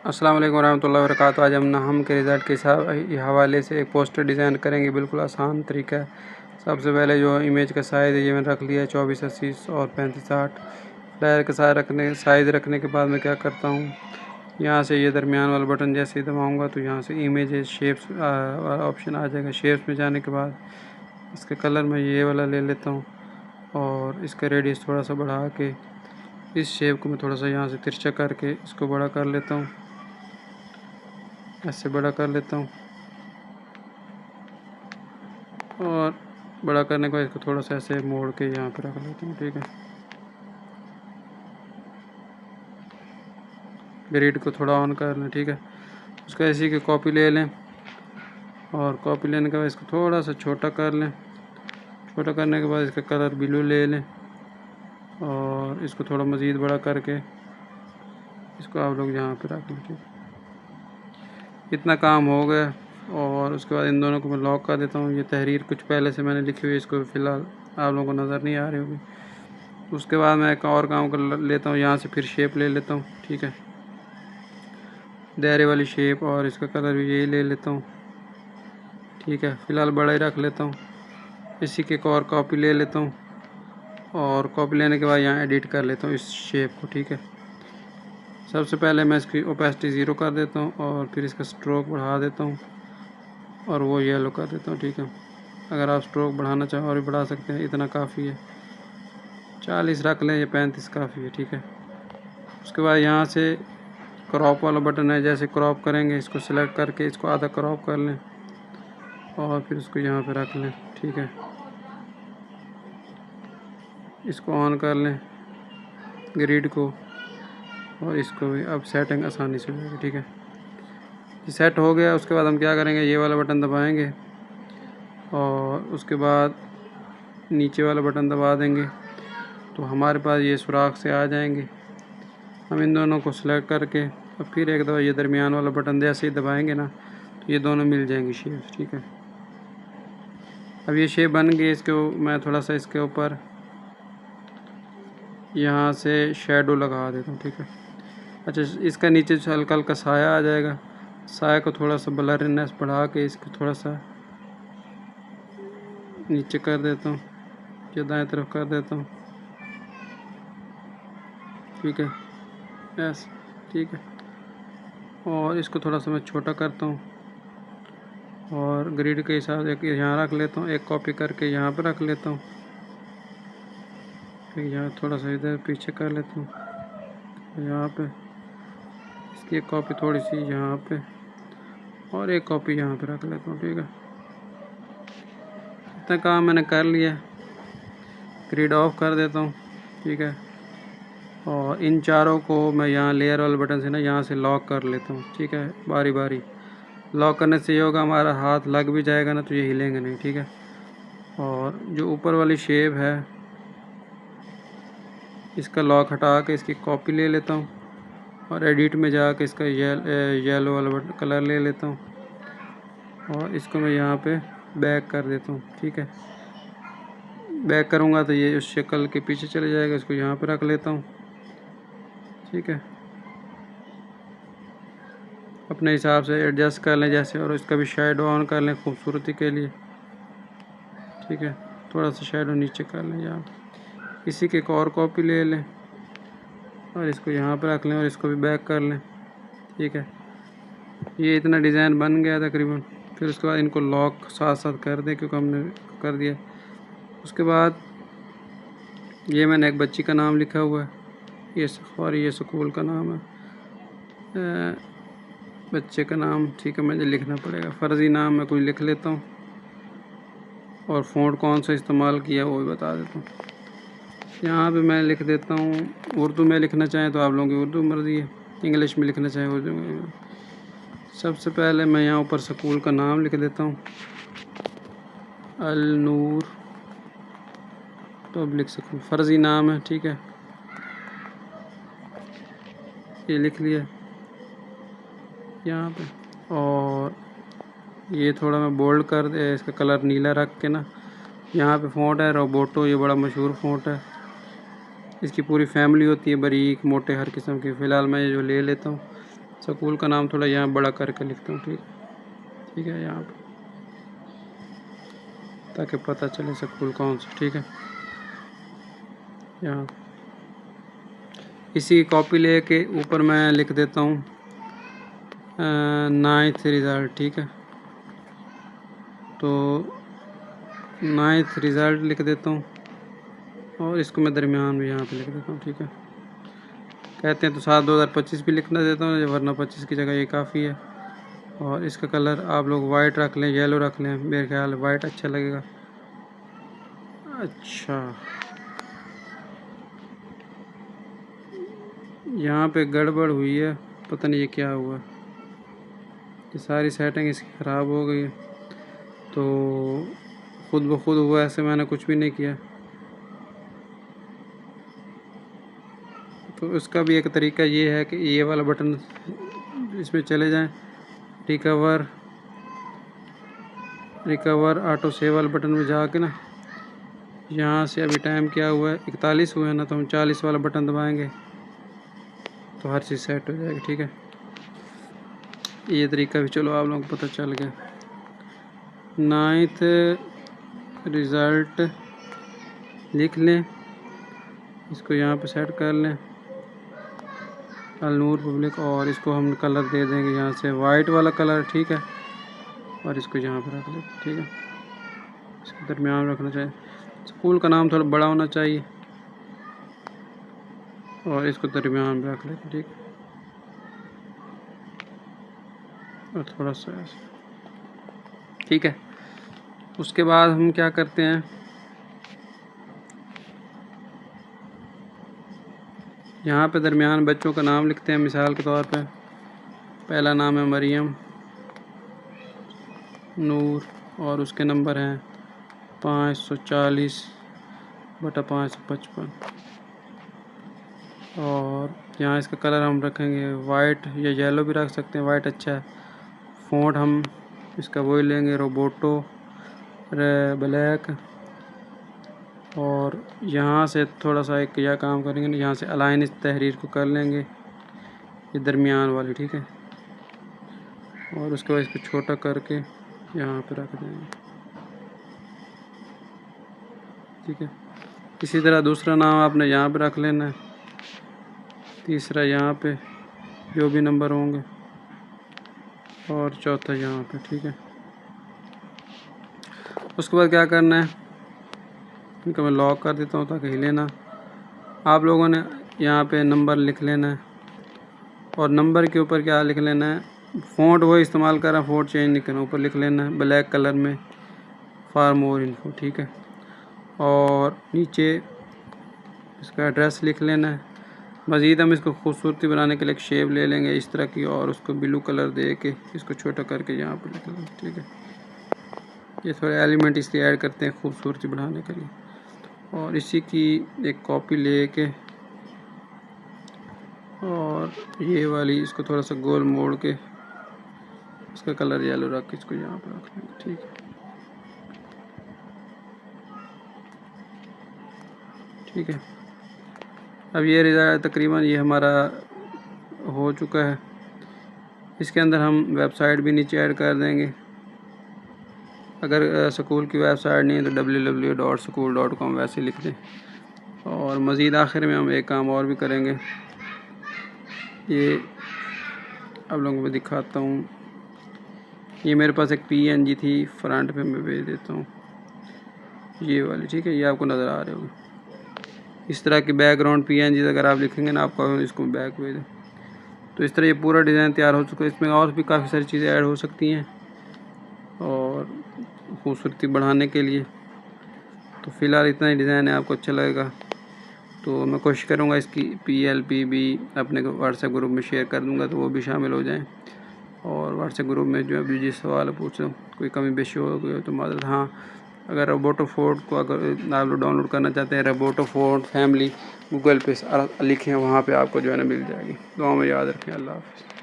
अस्सलाम वालेकुम वरहमतुल्लाहि वबरकातुहू। आज हम के रिज़ल्ट के हवाले से एक पोस्टर डिज़ाइन करेंगे। बिल्कुल आसान तरीका है। सबसे पहले जो इमेज का साइज़ है ये मैंने रख लिया है 2480 और 3560। फ्लायर का साइज़ रखने के बाद मैं क्या करता हूँ, यहाँ से ये दरमियान वाला बटन जैसे ही दबाऊँगा तो यहाँ से इमेज शेप्स वाला ऑप्शन आ जाएगा। शेप्स में जाने के बाद इसका कलर मैं ये वाला ले लेता हूँ और इसका रेडियस थोड़ा सा बढ़ा के इस शेप को मैं थोड़ा सा यहाँ से तिरछा करके इसको बड़ा कर लेता हूँ। ऐसे बड़ा कर लेता हूँ और बड़ा करने के बाद इसको थोड़ा सा ऐसे मोड़ के यहाँ पे रख लेता हूँ। ठीक है, ग्रिड को थोड़ा ऑन कर लें। ठीक है, उसका इसी की कॉपी ले लें और कॉपी लेने के बाद इसको थोड़ा सा छोटा कर लें। छोटा करने के बाद इसका कलर ब्लू ले लें और इसको थोड़ा मज़ीद बड़ा करके इसको आप लोग यहाँ पे रख लें। ठीक, इतना काम हो गया और उसके बाद इन दोनों को मैं लॉक कर देता हूँ। ये तहरीर कुछ पहले से मैंने लिखी हुई है, इसको फ़िलहाल आप लोगों को नज़र नहीं आ रही होगी। उसके बाद मैं एक और काम कर लेता हूँ, यहाँ से फिर शेप ले लेता हूँ। ठीक है, दायरे वाली शेप और इसका कलर भी यही ले लेता हूँ। ठीक है, फ़िलहाल बड़ा ही रख लेता हूँ। इसी की एक और कॉपी ले लेता हूँ और कॉपी लेने के बाद यहाँ एडिट कर लेता हूँ इस शेप को। ठीक है, सबसे पहले मैं इसकी ओपेसिटी 0 कर देता हूँ और फिर इसका स्ट्रोक बढ़ा देता हूँ और वो येलो कर देता हूँ। ठीक है, अगर आप स्ट्रोक बढ़ाना चाहें और भी बढ़ा सकते हैं, इतना काफ़ी है। 40 रख लें, ये 35 काफ़ी है। ठीक है, उसके बाद यहाँ से क्रॉप वाला बटन है, जैसे क्रॉप करेंगे इसको सिलेक्ट करके इसको आधा क्रॉप कर लें और फिर उसको यहाँ पे रख लें। ठीक है, इसको ऑन कर लें ग्रिड को और इसको भी अब सेटिंग आसानी से हो जाएगी। ठीक है, ये सेट हो गया। उसके बाद हम क्या करेंगे, ये वाला बटन दबाएंगे और उसके बाद नीचे वाला बटन दबा देंगे तो हमारे पास ये सुराख से आ जाएंगे। हम इन दोनों को सिलेक्ट करके और फिर एक दफ़ा ये दरमियान वाला बटन जैसे ही दबाएंगे ना तो ये दोनों मिल जाएंगी शेप्स। ठीक है, अब ये शेप बन गई। इसको मैं थोड़ा सा इसके ऊपर यहाँ से शेडो लगा देता हूँ। ठीक है, अच्छा, इसका नीचे हल्का हल्का साया आ जाएगा। साया को थोड़ा सा ब्लरीनेस बढ़ा के इसको थोड़ा सा नीचे कर देता हूँ, या दाएं तरफ कर देता हूँ। ठीक है, यस, ठीक है, और इसको थोड़ा सा मैं छोटा करता हूँ और ग्रिड के हिसाब से एक यहाँ रख लेता हूँ, एक कॉपी करके यहाँ पे रख लेता हूँ, फिर यहाँ थोड़ा सा इधर पीछे कर लेता हूँ, यहाँ पे इसकी एक कॉपी थोड़ी सी यहाँ पे और एक कॉपी यहाँ पे रख लेता हूँ। ठीक है, इतना काम मैंने कर लिया। ग्रिड ऑफ कर देता हूँ। ठीक है, और इन चारों को मैं यहाँ लेयर वाले बटन से ना यहाँ से लॉक कर लेता हूँ। ठीक है, बारी बारी लॉक करने से ये होगा, हमारा हाथ लग भी जाएगा ना तो ये हिलेंगे नहीं। ठीक है, और जो ऊपर वाली शेप है इसका लॉक हटा के इसकी कॉपी ले लेता हूँ और एडिट में जाके इसका येलो वाला कलर ले लेता हूँ और इसको मैं यहाँ पे बैक कर देता हूँ। ठीक है, बैक करूँगा तो ये उस शक्ल के पीछे चले जाएगा। इसको यहाँ पे रख लेता हूँ। ठीक है, अपने हिसाब से एडजस्ट कर लें जैसे, और इसका भी शेडो ऑन कर लें खूबसूरती के लिए। ठीक है, थोड़ा सा शेडो नीचे कर लें यहाँ। इसी की एक और कॉपी ले लें और इसको यहाँ पर रख लें और इसको भी बैक कर लें। ठीक है, ये इतना डिज़ाइन बन गया तकरीबन। फिर उसके बाद इनको लॉक साथ साथ कर दें क्योंकि हमने कर दिया। उसके बाद ये मैंने एक बच्ची का नाम लिखा हुआ है, ये स्कूल का नाम है, बच्चे का नाम। ठीक है, मुझे लिखना पड़ेगा, फ़र्ज़ी नाम मैं कोई लिख लेता हूँ और फ़ॉन्ट कौन सा इस्तेमाल किया वो भी बता देता हूँ। यहाँ पे मैं लिख देता हूँ, उर्दू में लिखना चाहें तो आप लोगों की उर्दू मर्ज़ी है, इंग्लिश में लिखना चाहें उर्दू में। सबसे पहले मैं यहाँ ऊपर स्कूल का नाम लिख देता हूँ, अल नूर पब्लिक स्कूल, फ़र्ज़ी नाम है। ठीक है, ये लिख लिया यहाँ पे, और ये थोड़ा मैं बोल्ड कर दे, इसका कलर नीला रख के ना। यहाँ पे फ़ॉन्ट है रोबोटो, ये बड़ा मशहूर फ़ॉन्ट है। इसकी पूरी फैमिली होती है, बारीक मोटे हर किस्म की। फ़िलहाल मैं ये जो ले लेता हूँ स्कूल का नाम थोड़ा यहाँ बड़ा करके लिखता हूँ, ठीक है यहाँ पर, ताकि पता चले स्कूल कौन सा। ठीक है, यहाँ इसी कॉपी लेके ऊपर मैं लिख देता हूँ 9th रिज़ल्ट। ठीक है, तो 9th रिज़ल्ट लिख देता हूँ और इसको मैं दरमियान में यहाँ पे लिख देता हूँ। ठीक है, कहते हैं तो 7/2025 भी लिखना देता हूँ, वरना 25 की जगह ये काफ़ी है। और इसका कलर आप लोग वाइट रख लें, येलो रख लें, मेरे ख्याल वाइट अच्छा लगेगा। अच्छा, यहाँ पे गड़बड़ हुई है, पता नहीं ये क्या हुआ, ये सारी सेटिंग इसकी ख़राब हो गई है। तो खुद ब खुद हुआ, ऐसे मैंने कुछ भी नहीं किया। तो उसका भी एक तरीका ये है कि ये वाला बटन इसमें चले जाएं, रिकवर ऑटो सेव वाले बटन में जाके ना, यहाँ से अभी टाइम क्या हुआ है 41 हुआ है ना, तो हम 40 वाला बटन दबाएंगे तो हर चीज़ सेट हो जाएगी। ठीक है, ये तरीका भी चलो आप लोगों को पता चल गया। 9th रिज़ल्ट लिख लें, इसको यहाँ पे सेट कर लें, अलनूर पब्लिक, और इसको हम कलर दे देंगे यहाँ से वाइट वाला कलर। ठीक है, और इसको यहाँ पर रख लें। ठीक है, इसको दरमियान रखना चाहिए, स्कूल का नाम थोड़ा बड़ा होना चाहिए, और इसको दरमियान में रख लेते। ठीक, और थोड़ा सा ऐसे। ठीक है, उसके बाद हम क्या करते हैं, यहाँ पे दरमियान बच्चों का नाम लिखते हैं। मिसाल के तौर पे पहला नाम है मरियम नूर, और उसके नंबर हैं 540/555, और यहाँ इसका कलर हम रखेंगे वाइट या येलो भी रख सकते हैं, वाइट अच्छा है। फ़ॉन्ट हम इसका वही लेंगे, रोबोटो ब्लैक, और यहाँ से थोड़ा सा एक यह काम करेंगे, यहाँ से अलाइन इस तहरीर को कर लेंगे, ये दरमियान वाली। ठीक है, और उसके बाद इसको छोटा करके यहाँ पे रख देंगे। ठीक है, इसी तरह दूसरा नाम आपने यहाँ पे रख लेना है, तीसरा यहाँ पे जो भी नंबर होंगे, और चौथा यहाँ पे। ठीक है, उसके बाद क्या करना है, इनको मैं लॉक कर देता हूँ ताकि हिले ना। आप लोगों ने यहाँ पे नंबर लिख लेना है, और नंबर के ऊपर क्या लिख लेना है, फ़ॉन्ट वो इस्तेमाल कर रहा है, फ़ॉन्ट चेंज नहीं करना, ऊपर लिख लेना है ब्लैक कलर में फॉर मोर इन्फो। ठीक है, और नीचे इसका एड्रेस लिख लेना है। मज़ीद हम इसको खूबसूरती बनाने के लिए एक शेप ले लेंगे इस तरह की, और उसको ब्लू कलर दे के इसको छोटा करके यहाँ पर लिख लेंगे। ठीक है, ये थोड़े एलिमेंट इसलिए ऐड करते हैं खूबसूरती बढ़ाने के लिए। और इसी की एक कॉपी लेके, और ये वाली इसको थोड़ा सा गोल मोड़ के इसका कलर येलो रख के इसको यहाँ पर रख लेंगे। ठीक है, ठीक है, अब ये रिज़ल्ट तकरीबन ये हमारा हो चुका है। इसके अंदर हम वेबसाइट भी नीचे ऐड कर देंगे। अगर स्कूल की वेबसाइट नहीं है तो www.school.com वैसे लिख दें। और मज़ीद आखिर में हम एक काम और भी करेंगे, ये आप लोगों को दिखाता हूँ। ये मेरे पास एक PNG थी, फ्रंट पे मैं भेज देता हूँ, ये वाली। ठीक है, ये आपको नज़र आ रहे होंगे इस तरह की बैकग्राउंड PNG अगर आप लिखेंगे ना, आपको इसको बैक भेज दें, तो इस तरह ये पूरा डिज़ाइन तैयार हो चुका है। इसमें और भी काफ़ी सारी चीज़ें ऐड हो सकती हैं और खूबसूरती बढ़ाने के लिए। तो फ़िलहाल इतना ही डिज़ाइन है, आपको अच्छा लगेगा तो मैं कोशिश करूँगा इसकी PLP भी अपने व्हाट्सएप ग्रुप में शेयर कर दूँगा, तो वो भी शामिल हो जाएं। और व्हाट्सएप ग्रुप में जो अभी जिस सवाल पूछ लो, कोई कमी बेशी हो गई तो माजरत। हाँ, अगर रोबोटो फ़ॉन्ट को अगर आप लोग डाउनलोड करना चाहते हैं, रोबोटो फ़ॉन्ट फैमिली गूगल पे लिखें, वहाँ पे आपको जो है ना मिल जाएगी। दुआ में याद रखें। अल्लाह हाफ़िज़।